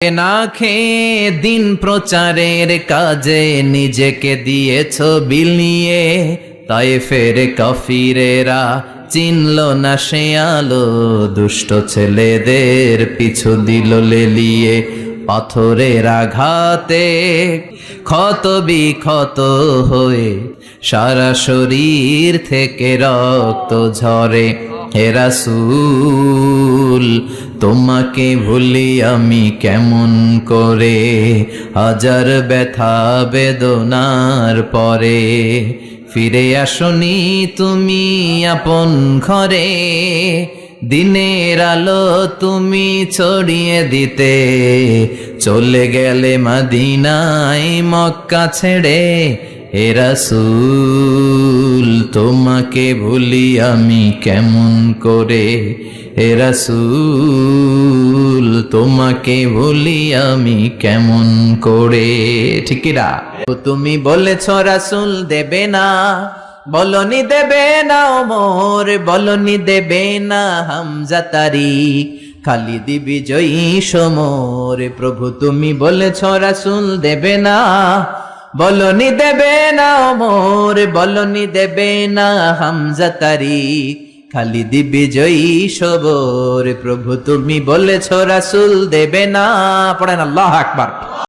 না খেয়ে দিন প্রচারের কাজে নিজেকে দিয়েছ বিলিয়ে, তায়েফের কাফিরেরা চিনল না সে আলো, দুষ্ট ছেলেদের পিছু দিল লেলিয়ে। পাথরের আঘাতে ক্ষত বিক্ষত হয়ে সারা শরীর থেকে রক্ত ঝরে। হে রাসূল তোমাকে ভুলি আমি কেমন করে, হাজার ব্যথা বেদনার পরে। ফিরে আসনি তুমি আপন ঘরে, দিনের আলো তুমি ছড়িয়ে দিতে। চলে গেলে মদিনায় মক্কা ছেড়ে। হে রাসূল তোমাকে ভুলি আমি কেমন করে, হে রাসূল তোমাকে ভুলি আমি কেমন করে। ঠিকিরা তুমি বলেছ রাসূল দেবে না, বলনি দেবে না ওমর, বলনি দেবে না হামজা তারিক, খালিদ বিজয়ী সমর। প্রভু তুমি বলেছ রাসূল দেবে না, বলনি দেবে না ওমর, বলনি দেবে না হামজা তারিক, খালিদ বিজয়ী সবর। প্রভু তুমি বলেছ রাসূল দেবে না। পড়েন আল্লাহু আকবার।